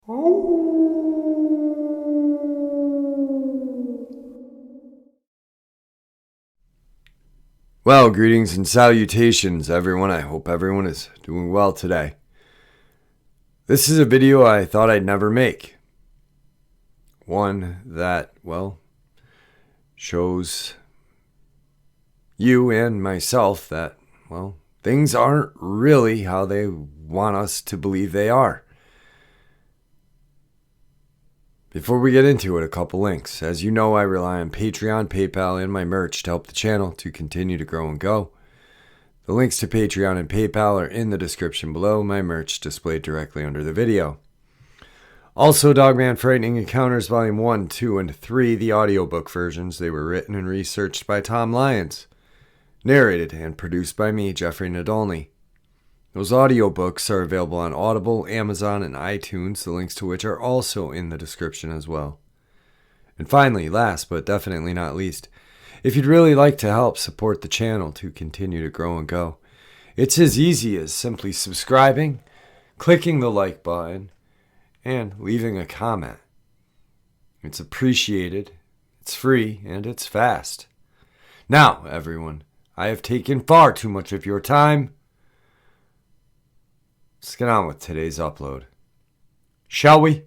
Well, greetings and salutations, everyone. I hope everyone is doing well today. This is a video I thought I'd never make. One that, well, shows you and myself that, well, things aren't really how they want us to believe they are. Before we get into it, a couple links. As you know, I rely on Patreon, PayPal, and my merch to help the channel to continue to grow and go. The links to Patreon and PayPal are in the description below, my merch displayed directly under the video. Also, Dogman Frightening Encounters Volume 1, 2, and 3, the audiobook versions. They were written and researched by Tom Lyons, narrated and produced by me, Jeffrey Nadolny. Those audiobooks are available on Audible, Amazon, and iTunes, the links to which are also in the description as well. And finally, last but definitely not least, if you'd really like to help support the channel to continue to grow and go, it's as easy as simply subscribing, clicking the like button, and leaving a comment. It's appreciated, it's free, and it's fast. Now, everyone, I have taken far too much of your time. Let's get on with today's upload. Shall we?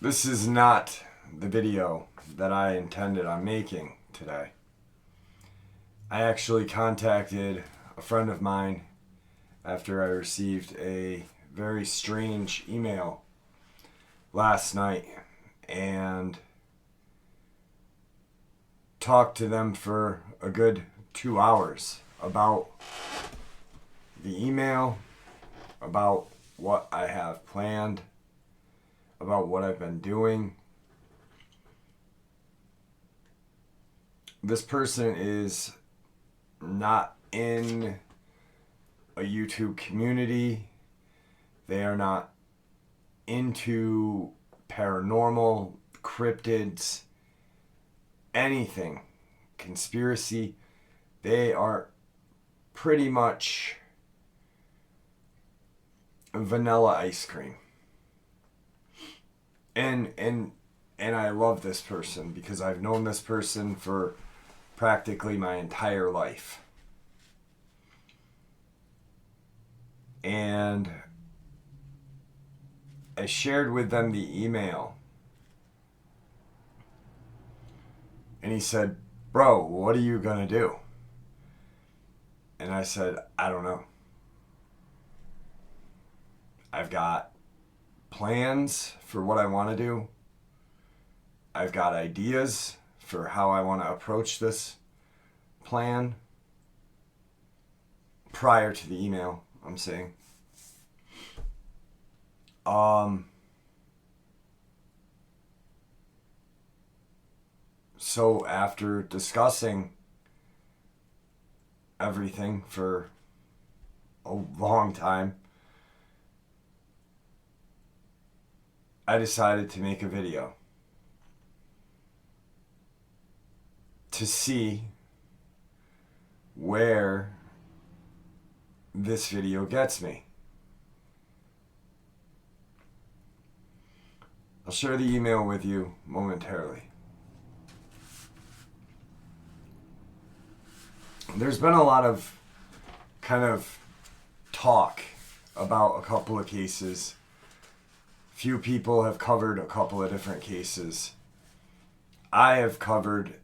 This is not the video that I intended on making today. I actually contacted a friend of mine after I received a very strange email last night and talked to them for a good 2 hours about the email, about what I have planned, about what I've been doing. This person is not in a YouTube community. They are not into paranormal, cryptids, anything, conspiracy. They are pretty much vanilla ice cream. And I love this person because I've known this person for practically my entire life. And I shared with them the email. And he said, "Bro, what are you gonna do?" And I said, "I don't know. I've got plans for what I want to do. I've got ideas for how I want to approach this plan." Prior to the email, I'm saying. So after discussing everything for a long time, I decided to make a video to see where this video gets me. I'll share the email with you momentarily. There's been a lot of kind of talk about a couple of cases. Few people have covered a couple of different cases. I have covered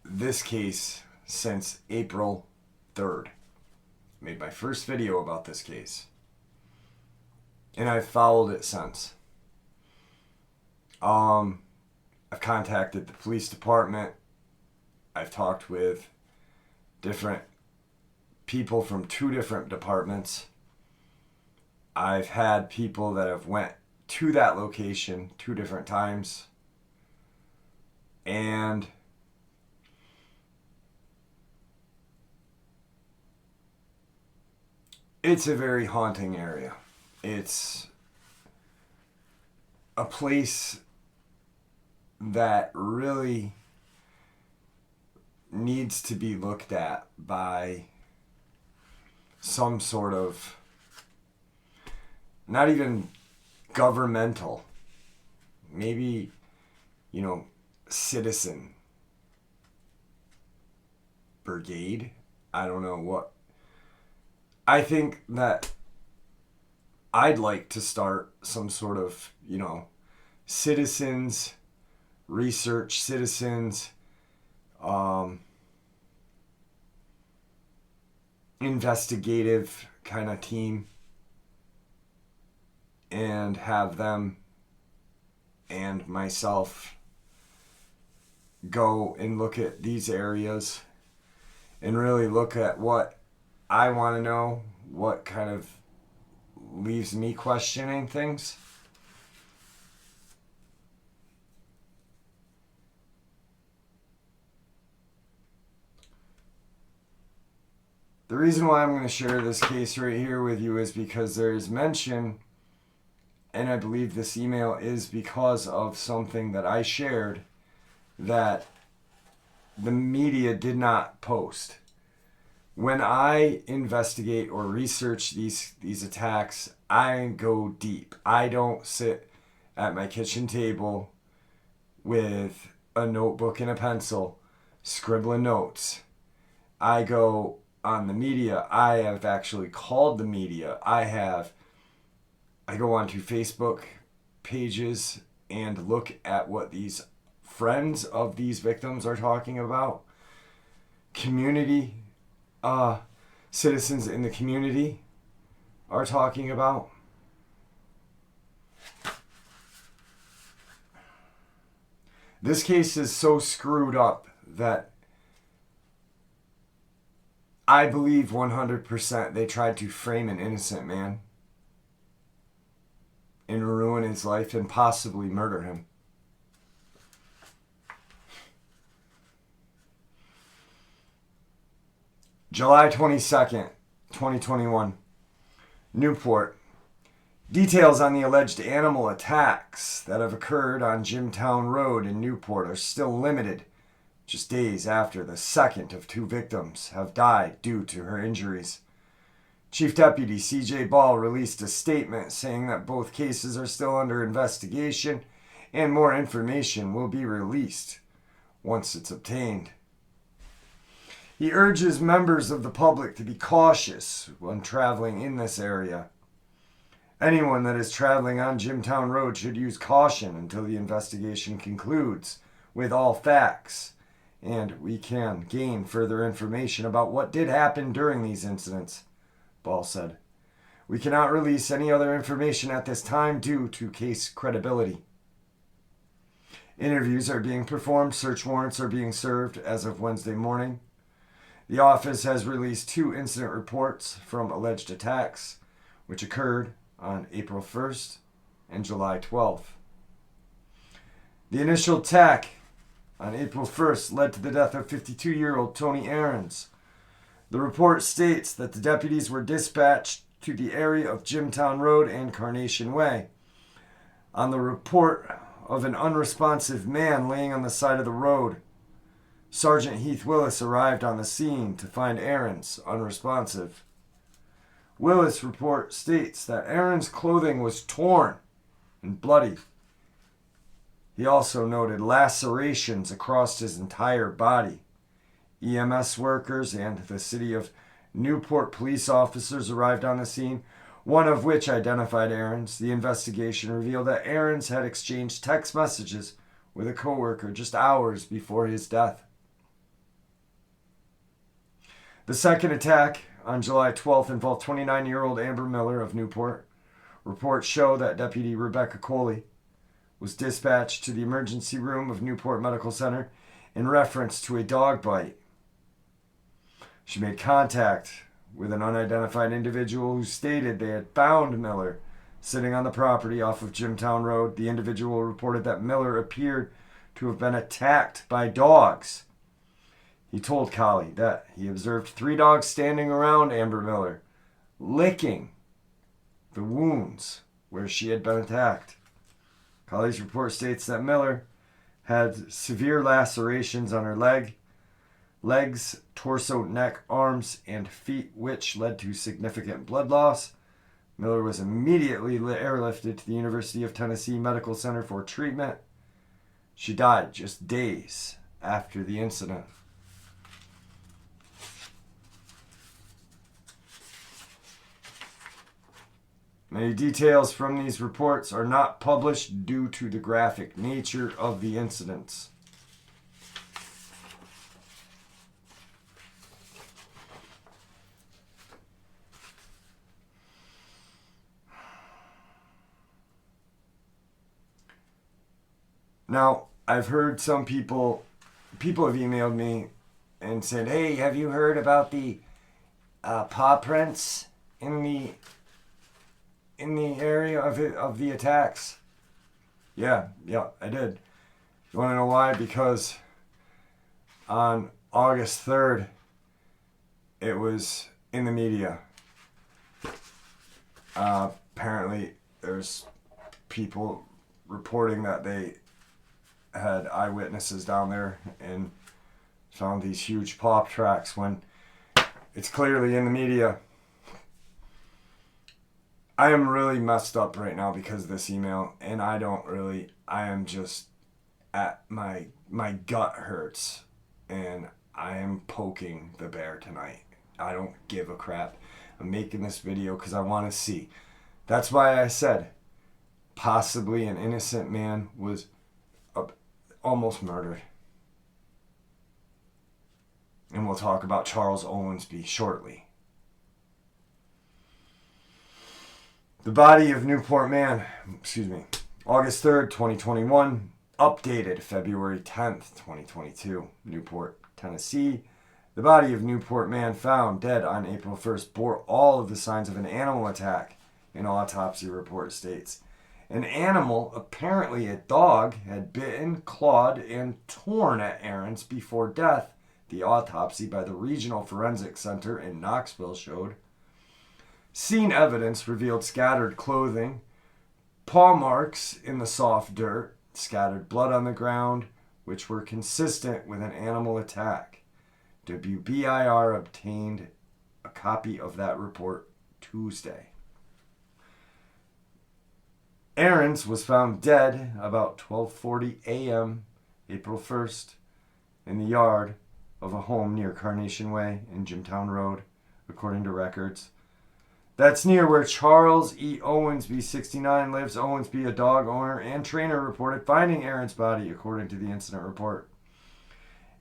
this case since April 3rd. Made my first video about this case. And I've followed it since. I've contacted the police department. I've talked with different people from 2 different departments. I've had people that have went to that location 2 different times. And it's a very haunting area. It's a place that really needs to be looked at by some sort of not even governmental, maybe, citizen brigade. I don't know what. I think that I'd like to start some sort of, citizens research, citizens investigative kind of team, and have them and myself go and look at these areas and really look at what I want to know, what kind of leaves me questioning things. The reason why I'm going to share this case right here with you is because there is mention, and I believe this email is because of something that I shared that the media did not post. When I investigate or research these attacks, I go deep. I don't sit at my kitchen table with a notebook and a pencil scribbling notes. I go on the media. I have actually called the media. I go onto Facebook pages and look at what these friends of these victims are talking about. Community citizens in the community are talking about. This case is so screwed up that I believe 100% they tried to frame an innocent man and ruin his life and possibly murder him. July 22nd, 2021, Newport. Details on the alleged animal attacks that have occurred on Jimtown Road in Newport are still limited, just days after the second of two victims have died due to her injuries. Chief Deputy C.J. Ball released a statement saying that both cases are still under investigation and more information will be released once it's obtained. He urges members of the public to be cautious when traveling in this area. Anyone that is traveling on Jimtown Road should use caution until the investigation concludes with all facts, and we can gain further information about what did happen during these incidents, Ball said. We cannot release any other information at this time due to case credibility. Interviews are being performed. Search warrants are being served as of Wednesday morning. The office has released 2 incident reports from alleged attacks, which occurred on April 1st and July 12th. The initial attack on April 1st led to the death of 52-year-old Tony Aarons. The report states that the deputies were dispatched to the area of Jimtown Road and Carnation Way. On the report of an unresponsive man laying on the side of the road, Sergeant Heath Willis arrived on the scene to find Aarons unresponsive. Willis' report states that Aarons' clothing was torn and bloody. He also noted lacerations across his entire body. EMS workers and the city of Newport police officers arrived on the scene, one of which identified Aarons. The investigation revealed that Aarons had exchanged text messages with a coworker just hours before his death. The second attack on July 12th involved 29-year-old Amber Miller of Newport. Reports show that Deputy Rebecca Coley was dispatched to the emergency room of Newport Medical Center in reference to a dog bite. She made contact with an unidentified individual who stated they had found Miller sitting on the property off of Jimtown Road. The individual reported that Miller appeared to have been attacked by dogs. He told Collie that he observed 3 dogs standing around Amber Miller, licking the wounds where she had been attacked. Collie's report states that Miller had severe lacerations on her legs, torso, neck, arms, and feet, which led to significant blood loss. Miller was immediately airlifted to the University of Tennessee Medical Center for treatment. She died just days after the incident. Many details from these reports are not published due to the graphic nature of the incidents. Now, I've heard some people have emailed me and said, hey, have you heard about the paw prints in the area of the attacks? Yeah, I did. You want to know why? Because on August 3rd, it was in the media. Apparently, there's people reporting that they had eyewitnesses down there and found these huge paw tracks when it's clearly in the media. I am really messed up right now because of this email, and I am just at my gut hurts, and I am poking the bear tonight. I don't give a crap. I'm making this video because I want to see. That's why I said possibly an innocent man was almost murdered. And we'll talk about Charles Owensby shortly. The body of Newport Man, August 3rd, 2021, updated February 10th, 2022, Newport, Tennessee. The body of Newport Man found dead on April 1st bore all of the signs of an animal attack, an autopsy report states. An animal, apparently a dog, had bitten, clawed, and torn at Aarons before death, the autopsy by the Regional Forensic Center in Knoxville showed. Scene evidence revealed scattered clothing, paw marks in the soft dirt, scattered blood on the ground, which were consistent with an animal attack. WBIR obtained a copy of that report Tuesday. Aarons was found dead about 12:40 a.m. April 1st in the yard of a home near Carnation Way and Jimtown Road, according to records. That's near where Charles E. Owensby, 69, lives. Owensby, a dog owner and trainer, reported finding Aarons' body, according to the incident report.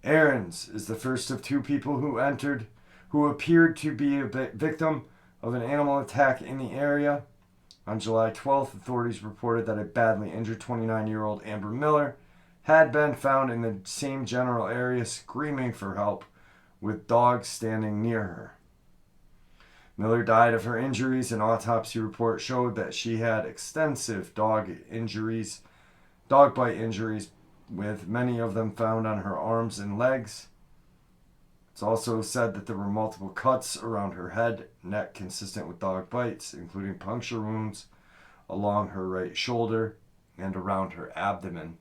Aarons is the first of two people who appeared to be a victim of an animal attack in the area. On July 12th, authorities reported that a badly injured 29-year-old Amber Miller had been found in the same general area screaming for help, with dogs standing near her. Miller died of her injuries. An autopsy report showed that she had extensive dog bite injuries, with many of them found on her arms and legs. It's also said that there were multiple cuts around her head, neck consistent with dog bites, including puncture wounds along her right shoulder and around her abdomen.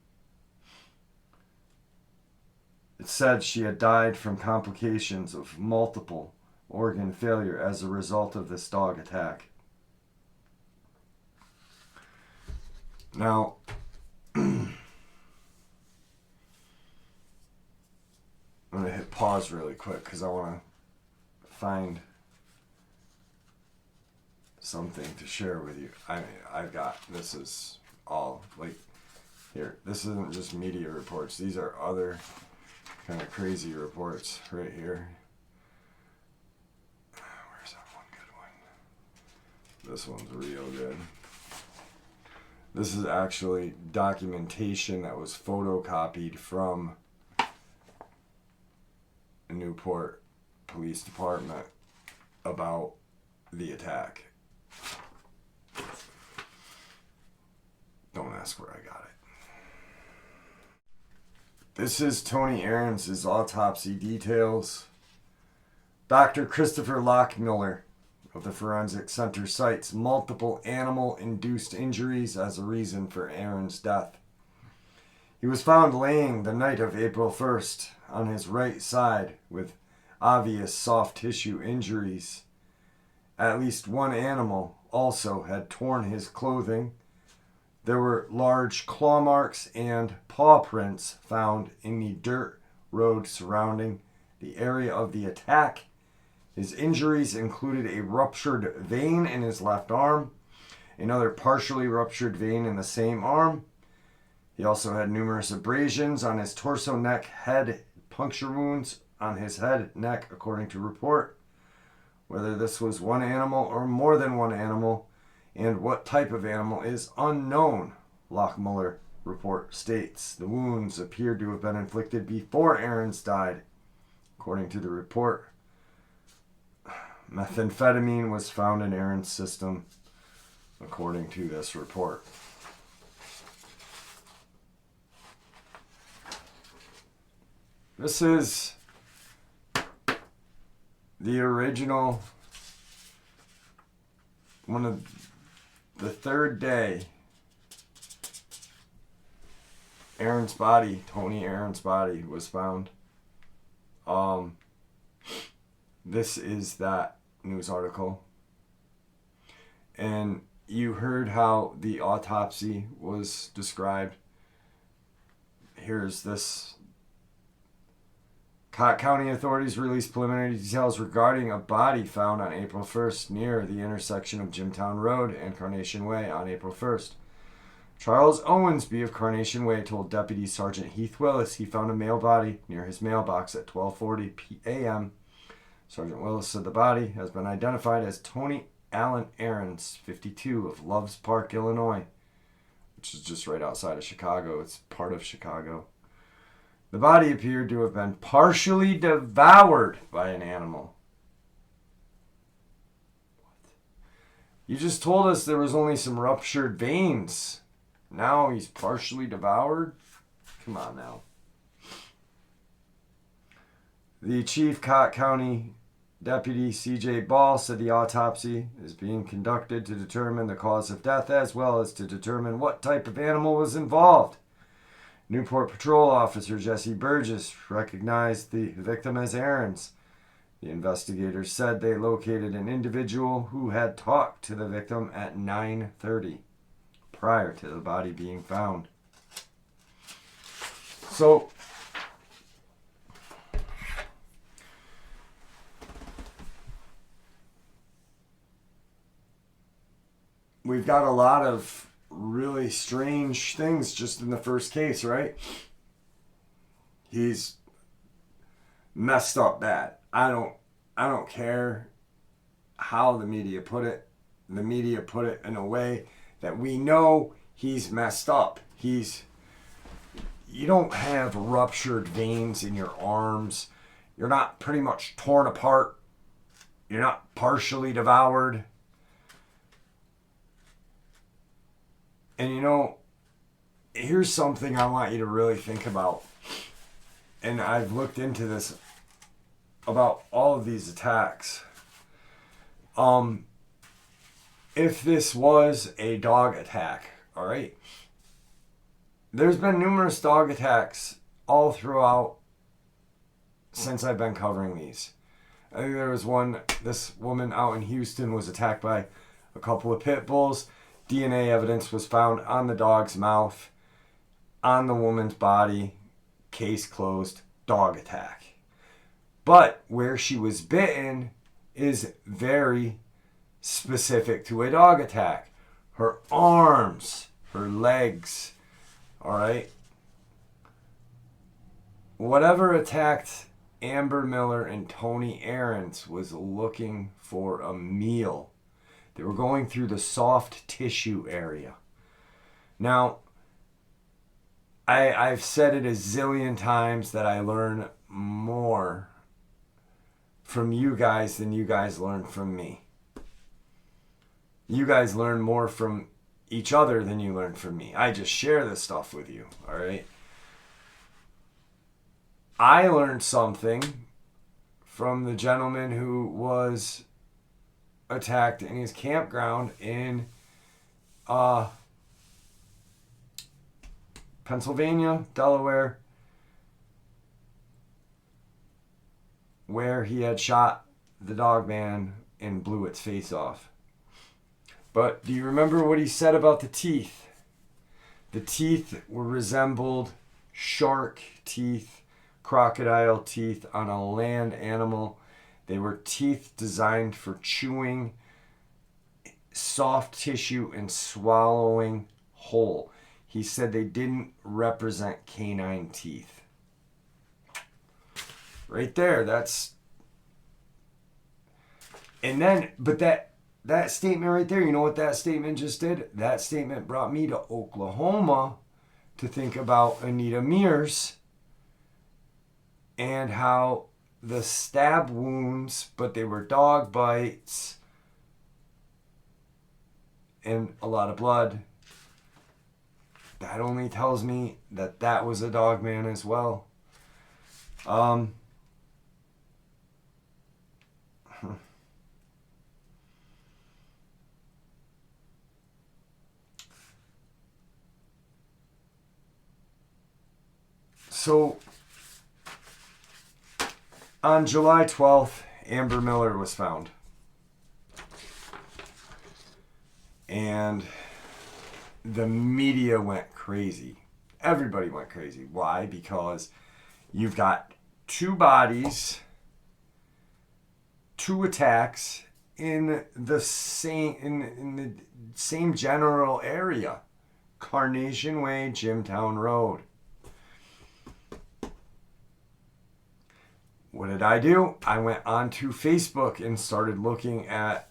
It said she had died from complications of multiple organ failure as a result of this dog attack. Now, I'm going to hit pause really quick because I want to find something to share with you. This is all, here, this isn't just media reports. These are other kind of crazy reports right here. Where's that one good one? This one's real good. This is actually documentation that was photocopied from Newport Police Department about the attack. Don't ask where I got it. This is Tony Aarons' autopsy details. Dr. Christopher Lockmiller of the Forensic Center cites multiple animal-induced injuries as a reason for Aarons' death. He was found laying the night of April 1st on his right side with obvious soft tissue injuries At least one animal also had torn his clothing. There were large claw marks and paw prints found in the dirt road surrounding the area of the attack. His injuries included a ruptured vein in his left arm, another partially ruptured vein in the same arm. He also had numerous abrasions on his torso, neck, head, puncture wounds on his head, neck, according to report. Whether this was one animal or more than one animal, and what type of animal is unknown, Lockmuller report states. The wounds appeared to have been inflicted before Aarons died. According to the report, methamphetamine was found in Aarons' system, according to this report. This is the original, one of the third day Aaron's body, Tony Aaron's body, was found. This is that news article. And you heard how the autopsy was described. Here's this. Cott County authorities released preliminary details regarding a body found on April 1st near the intersection of Jimtown Road and Carnation Way on April 1st. Charles Owensby of Carnation Way told Deputy Sergeant Heath Willis he found a male body near his mailbox at 12:40 a.m. Sergeant Willis said the body has been identified as Tony Allen Aarons, 52, of Loves Park, Illinois, which is just right outside of Chicago. It's part of Chicago. The body appeared to have been partially devoured by an animal. What? You just told us there was only some ruptured veins. Now he's partially devoured? Come on now. The Chief Cott County Deputy C.J. Ball said the autopsy is being conducted to determine the cause of death as well as to determine what type of animal was involved. Newport Patrol Officer Jesse Burgess recognized the victim as Aarons. The investigators said they located an individual who had talked to the victim at 9:30 prior to the body being found. So, we've got a lot of really strange things just in the first case, right? He's messed up bad. I don't care how the media put it. The media put it in a way that we know he's messed up. You don't have ruptured veins in your arms. You're not pretty much torn apart. You're not partially devoured. And here's something I want you to really think about. And I've looked into this about all of these attacks. If this was a dog attack, all right? There's been numerous dog attacks all throughout since I've been covering these. I think there was one, this woman out in Houston was attacked by a couple of pit bulls. DNA evidence was found on the dog's mouth, on the woman's body, case closed, dog attack. But where she was bitten is very specific to a dog attack. Her arms, her legs, all right? Whatever attacked Amber Miller and Tony Aarons was looking for a meal. They were going through the soft tissue area. Now, I've said it a zillion times that I learn more from you guys than you guys learn from me. You guys learn more from each other than you learn from me. I just share this stuff with you, all right? I learned something from the gentleman who was attacked in his campground in Pennsylvania, Delaware, where he had shot the Dogman and blew its face off. But do you remember what he said about the teeth? The teeth were resembled shark teeth, crocodile teeth on a land animal. They were teeth designed for chewing soft tissue and swallowing whole. He said they didn't represent canine teeth. Right there, that's... And then, but that statement right there, you know what that statement just did? That statement brought me to Oklahoma to think about Anita Mears and how the stab wounds, but they were dog bites and a lot of blood. That only tells me that that was a dogman as well. So, on July 12th, Amber Miller was found. And the media went crazy. Everybody went crazy. Why? Because you've got two bodies, two attacks in the same general area. Carnation Way, Jimtown Road. What did I do? I went onto Facebook and started looking at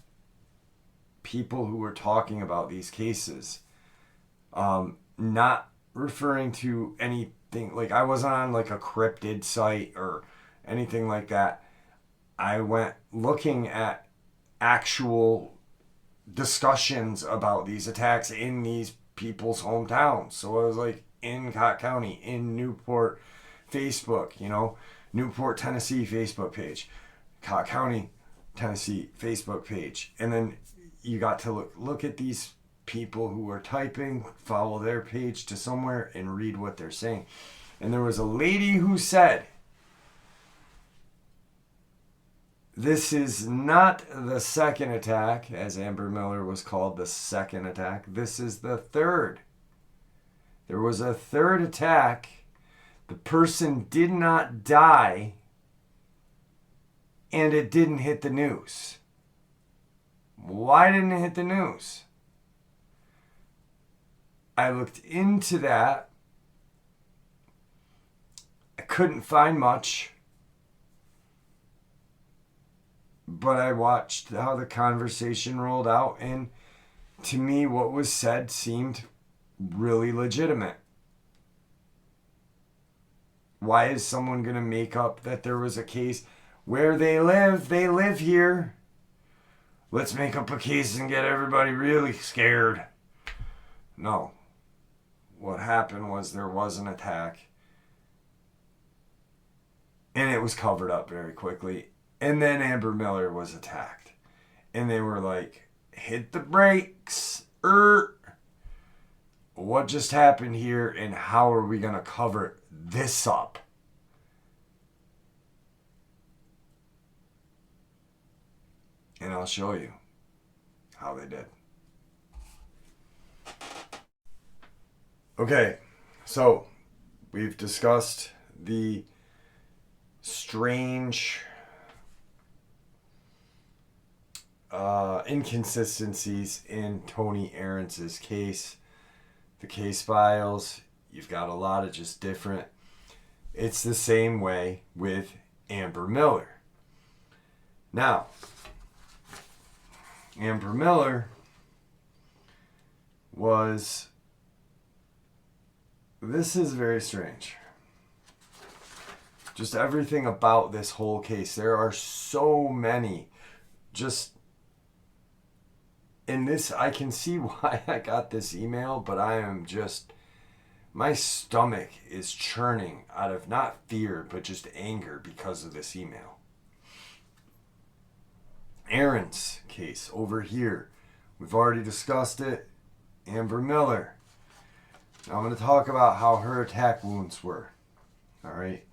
people who were talking about these cases. Not referring to anything, like I wasn't on like a cryptid site or anything like that. I went looking at actual discussions about these attacks in these people's hometowns. So I was like in Cott County, in Newport, Facebook, Newport, Tennessee Facebook page, Cott County, Tennessee Facebook page. And then you got to look at these people who are typing, follow their page to somewhere and read what they're saying. And there was a lady who said, this is not the second attack, as Amber Miller was called the second attack. This is the third. There was a third attack. The person did not die, and it didn't hit the news. Why didn't it hit the news? I looked into that. I couldn't find much, but I watched how the conversation rolled out, and to me, what was said seemed really legitimate. Why is someone going to make up that there was a case where they live here? Let's make up a case and get everybody really scared. No. What happened was there was an attack. And it was covered up very quickly. And then Amber Miller was attacked. And they were like, hit the brakes. What just happened here and how are we going to cover this up? And I'll show you how they did. Okay, so we've discussed the strange inconsistencies in Tony Aarons's case. The case files, you've got a lot of just different. It's the same way with Amber Miller. Now, Amber Miller was... This is very strange. Just everything about this whole case. There are so many. Just... In this, I can see why I got this email, but I am just... My stomach is churning out of not fear, but just anger because of this email. Aaron's case over here. We've already discussed it. Amber Miller. Now I'm going to talk about how her attack wounds were. All right.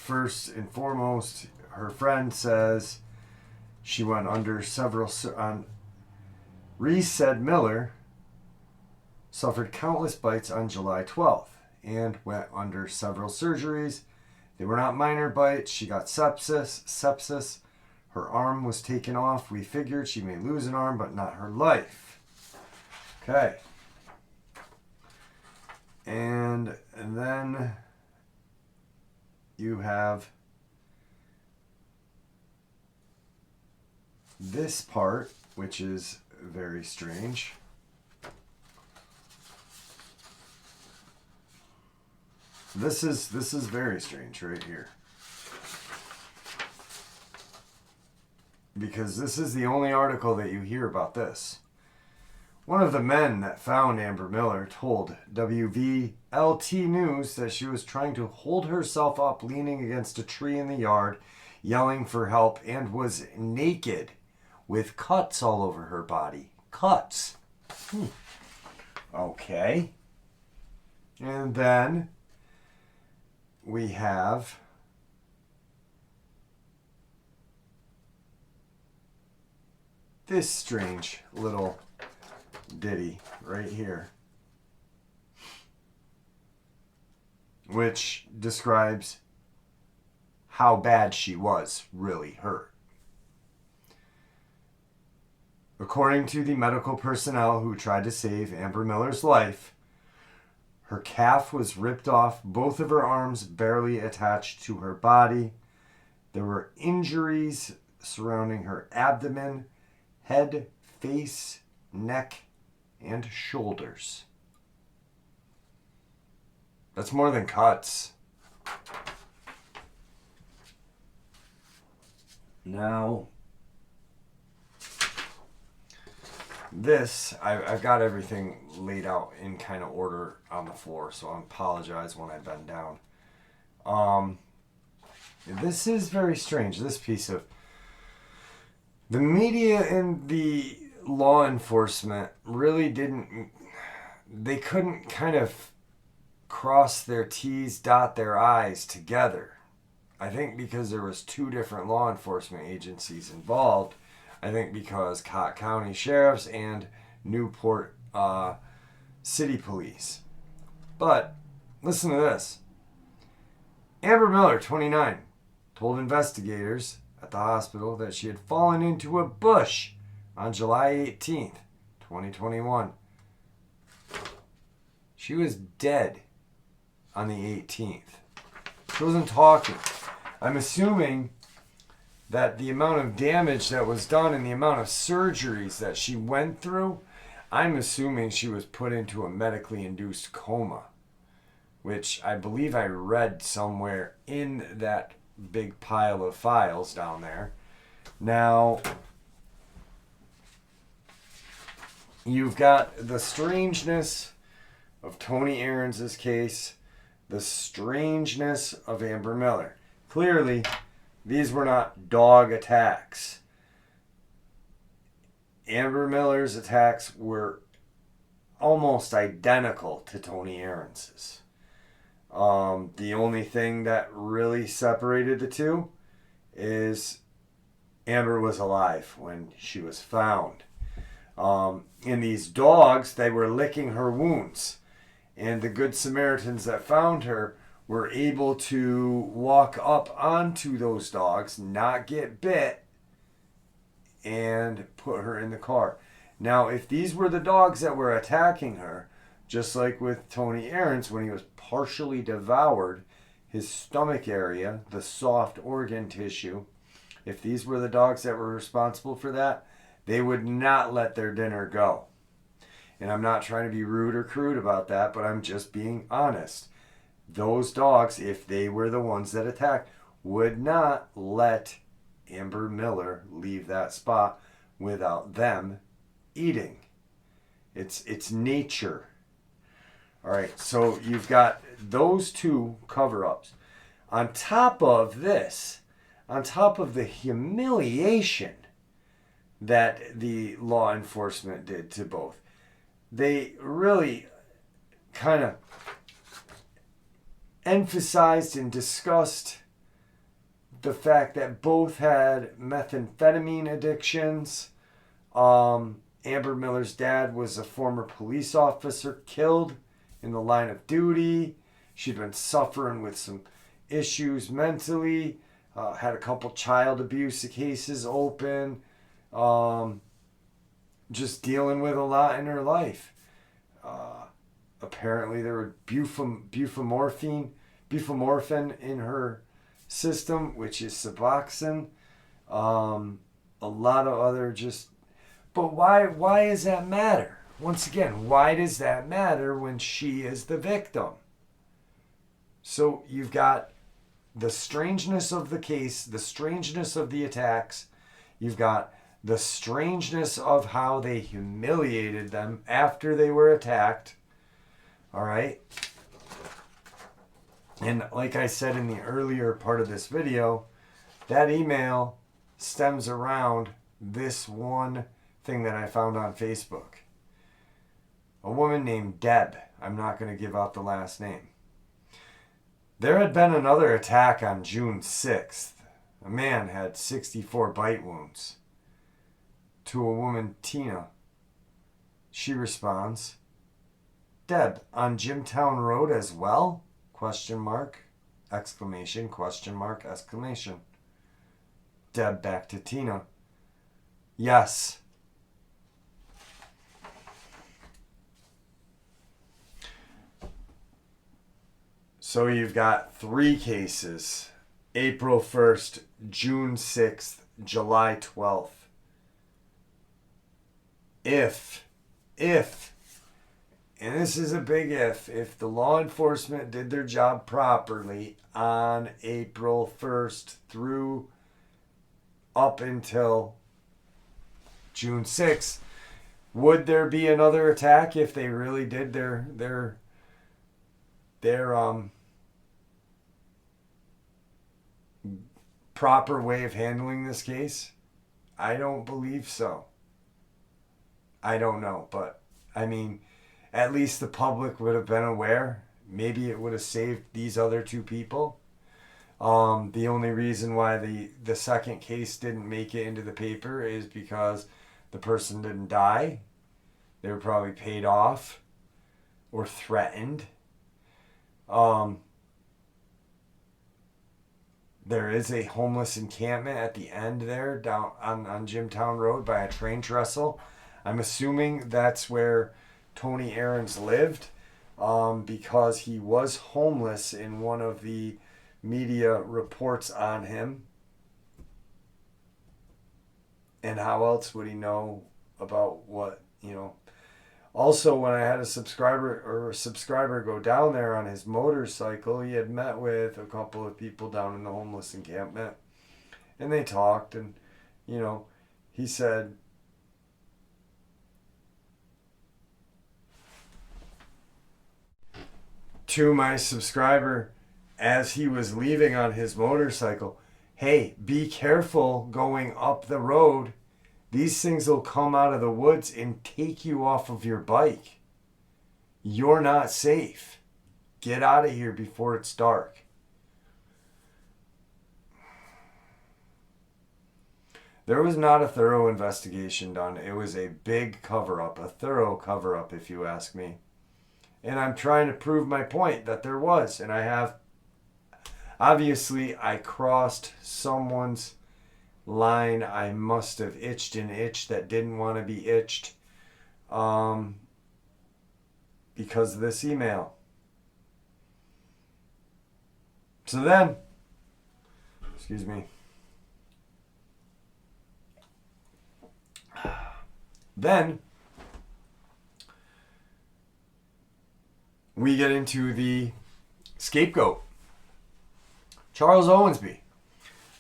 first and foremost, her friend says she went under several... Reese said Miller suffered countless bites on July 12th and went under several surgeries. They were not minor bites. She got sepsis. Her arm was taken off. We figured she may lose an arm, but not her life. Okay. And then you have this part, which is very strange. This is very strange right here. Because this is the only article that you hear about this. One of the men that found Amber Miller told WVLT News that she was trying to hold herself up leaning against a tree in the yard, yelling for help, and was naked with cuts all over her body. Cuts. Okay. And then we have this strange little ditty right here, which describes how bad she was really hurt. According to the medical personnel who tried to save Amber Miller's life, her calf was ripped off, both of her arms barely attached to her body. There were injuries surrounding her abdomen, head, face, neck, and shoulders. That's more than cuts. Now, this, I've got everything laid out in kind of order on the floor, so I apologize when I bend down. This is very strange, this piece of... The media and the law enforcement really didn't... They couldn't kind of cross their T's, dot their I's together. I think because there was two different law enforcement agencies involved. I think because Cott County Sheriffs and Newport City Police. But listen to this. Amber Miller, 29, told investigators at the hospital that she had fallen into a bush on July 18th, 2021. She was dead on the 18th. She wasn't talking. I'm assuming that the amount of damage that was done and the amount of surgeries that she went through, I'm assuming she was put into a medically induced coma, which I believe I read somewhere in that big pile of files down there. Now, you've got the strangeness of Tony Aarons' case, the strangeness of Amber Miller. Clearly, these were not dog attacks. Amber Miller's attacks were almost identical to Tony Aarons's. The only thing that really separated the two is Amber was alive when she was found. In these dogs, they were licking her wounds. And the Good Samaritans that found her were able to walk up onto those dogs, not get bit, and put her in the car. Now, if these were the dogs that were attacking her, just like with Tony Aarons when he was partially devoured, his stomach area, the soft organ tissue, if these were the dogs that were responsible for that, they would not let their dinner go. And I'm not trying to be rude or crude about that, but I'm just being honest. Those dogs, if they were the ones that attacked, would not let Amber Miller leave that spot without them eating. It's nature. All right, so you've got those two cover-ups. On top of this, on top of the humiliation that the law enforcement did to both, they really kind of emphasized and discussed the fact that both had methamphetamine addictions. Amber Miller's dad was a former police officer killed in the line of duty. She'd been suffering with some issues mentally, had a couple child abuse cases open, just dealing with a lot in her life. Apparently there were buprenorphine in her system, which is Suboxone. A lot of other just... But why does that matter? Once again, why does that matter when she is the victim? So you've got the strangeness of the case, the strangeness of the attacks. You've got the strangeness of how they humiliated them after they were attacked. All right. And like I said in the earlier part of this video, that email stems around this one thing that I found on Facebook. A woman named Deb. I'm not going to give out the last name. There had been another attack on June 6th. A man had 64 bite wounds. To a woman, Tina. She responds, Deb, on Jimtown Road as well? Question mark, exclamation, question mark, exclamation. Deb back to Tina. Yes. So you've got 3 cases. April 1st, June 6th, July 12th. If, and this is a big if the law enforcement did their job properly on April 1st through up until June 6th, would there be another attack if they really did their proper way of handling this case? I don't believe so. I don't know, but I mean, at least the public would have been aware. Maybe it would have saved these other 2 people. The only reason why the second case didn't make it into the paper is because the person didn't die. They were probably paid off or threatened. There is a homeless encampment at the end there down on Jimtown Road by a train trestle. I'm assuming that's where Tony Aarons lived, because he was homeless in one of the media reports on him. And how else would he know about what, Also, when I had a subscriber go down there on his motorcycle, he had met with a couple of people down in the homeless encampment. And they talked, and, he said, to my subscriber, as he was leaving on his motorcycle, hey, be careful going up the road. These things will come out of the woods and take you off of your bike. You're not safe. Get out of here before it's dark. There was not a thorough investigation done. It was a big cover-up, a thorough cover-up, if you ask me. And I'm trying to prove my point that there was. And I have. Obviously, I crossed someone's line. I must have itched an itch that didn't want to be itched. Because of this email. So then. Excuse me. Then. We get into the scapegoat. Charles Owensby,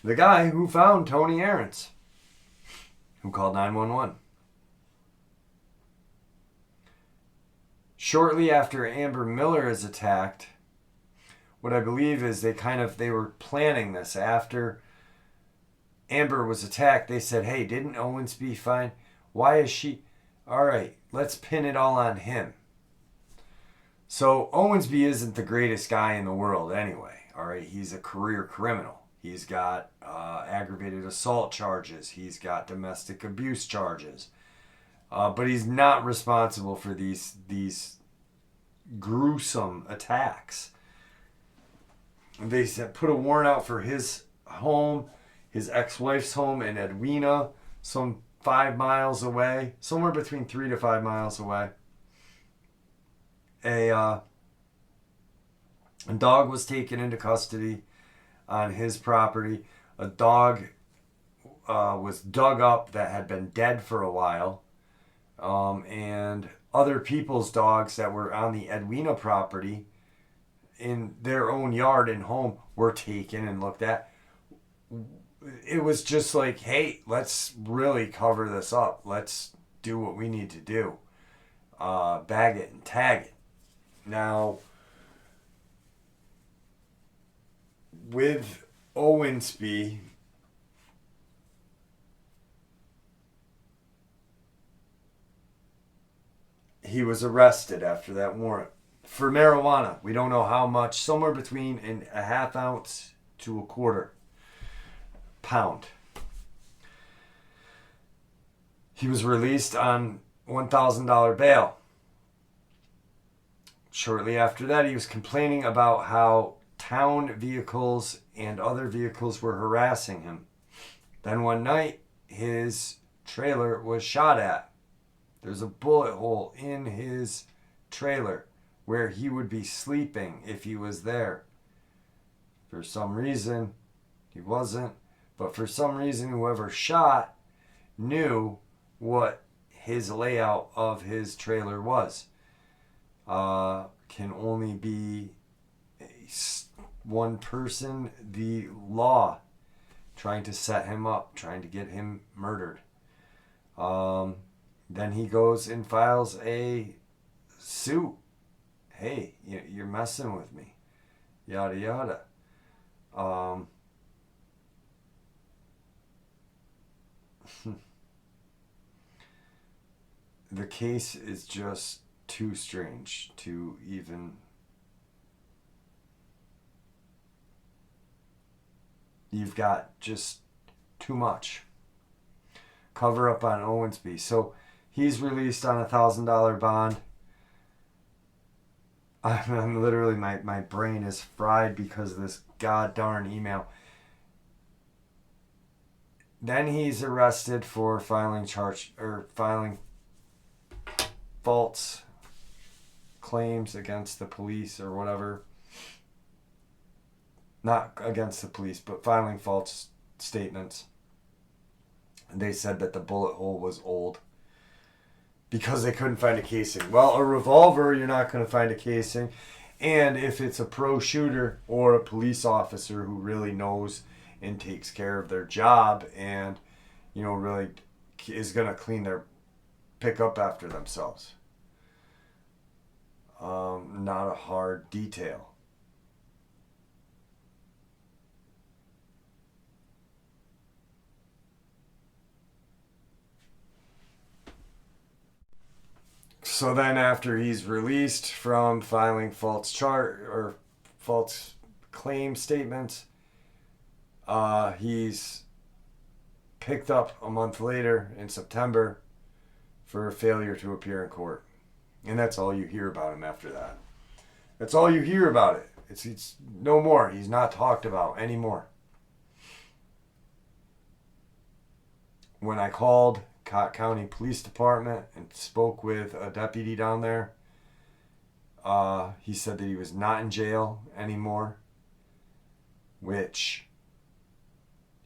the guy who found Tony Aarons, who called 911. Shortly after Amber Miller is attacked, what I believe is they were planning this. After Amber was attacked, they said, hey, didn't Owensby find, why is she, all right, let's pin it all on him. So Owensby isn't the greatest guy in the world anyway, all right? He's a career criminal. He's got aggravated assault charges. He's got domestic abuse charges. But he's not responsible for these gruesome attacks. They put a warrant out for his home, his ex-wife's home in Edwina, some 5 miles away, somewhere between 3 to 5 miles away. A dog was taken into custody on his property. A dog was dug up that had been dead for a while. And other people's dogs that were on the Edwina property in their own yard and home were taken and looked at. It was just like, hey, let's really cover this up. Let's do what we need to do. Bag it and tag it. Now, with Owensby, he was arrested after that warrant for marijuana. We don't know how much, somewhere between a half ounce to a quarter pound. He was released on $1,000 bail. Shortly after that, he was complaining about how town vehicles and other vehicles were harassing him. Then one night, his trailer was shot at. There's a bullet hole in his trailer where he would be sleeping if he was there. For some reason, he wasn't. But for some reason, whoever shot knew what his layout of his trailer was. Can only be one person, the law, trying to set him up, trying to get him murdered. Then he goes and files a suit. Hey, you're messing with me. Yada, yada. The case is just too strange to even... You've got just too much. Cover up on Owensby. So he's released on $1,000 bond. I'm literally, my brain is fried because of this god-darn email. Then he's arrested for filing false claims against the police or whatever. Not against the police, but filing false statements. They said that the bullet hole was old because they couldn't find a casing. Well, a revolver, you're not going to find a casing. And if it's a pro shooter or a police officer who really knows and takes care of their job and, really is going to pick up after themselves. Not a hard detail. So then after he's released from filing false claim statements, he's picked up a month later in September for failure to appear in court. And that's all you hear about him after that. That's all you hear about it. It's no more. He's not talked about anymore. When I called Cott County Police Department and spoke with a deputy down there, he said that he was not in jail anymore, which,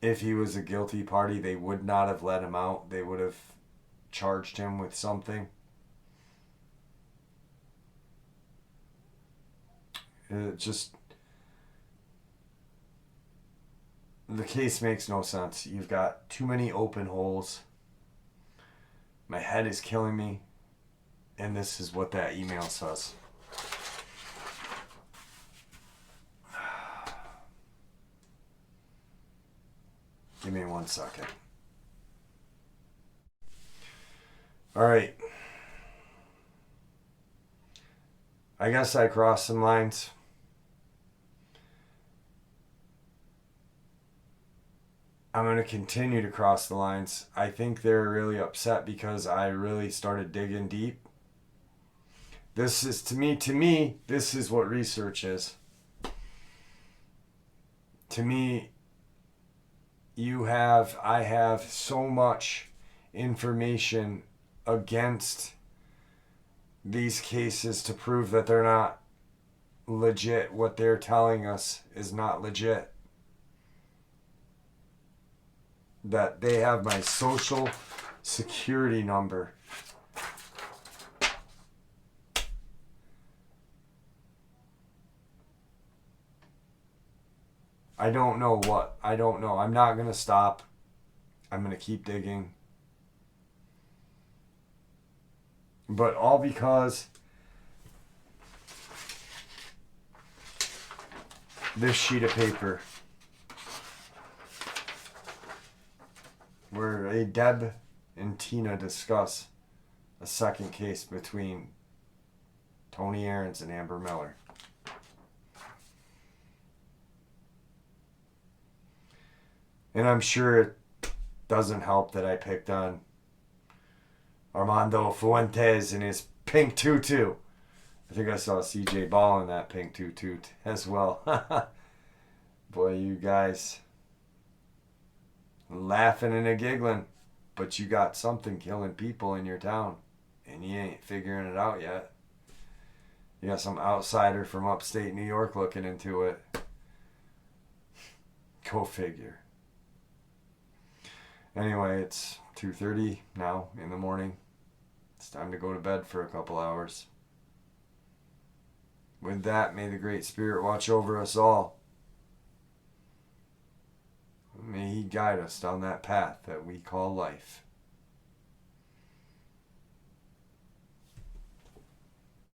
if he was a guilty party, they would not have let him out. They would have charged him with something. The case makes no sense. You've got too many open holes. My head is killing me. And this is what that email says. Give me 1 second. All right. I guess I crossed some lines. I'm going to continue to cross the lines. I think they're really upset because I really started digging deep. This is, to me, this is what research is. To me, I have so much information against these cases to prove that they're not legit. What they're telling us is not legit. That they have my social security number. I don't know what. I don't know. I'm not going to stop. I'm going to keep digging. But all because this sheet of paper where Deb and Tina discuss a second case between Tony Aarons and Amber Miller. And I'm sure it doesn't help that I picked on Armando Fuentes in his pink tutu. I think I saw CJ Ball in that pink tutu as well. Boy, you guys laughing and a giggling, but you got something killing people in your town, and you ain't figuring it out yet. You got some outsider from upstate New York looking into it. Go figure. Anyway, it's 2:30 now in the morning. It's time to go to bed for a couple hours. With that, may the Great Spirit watch over us all. May He guide us down that path that we call life.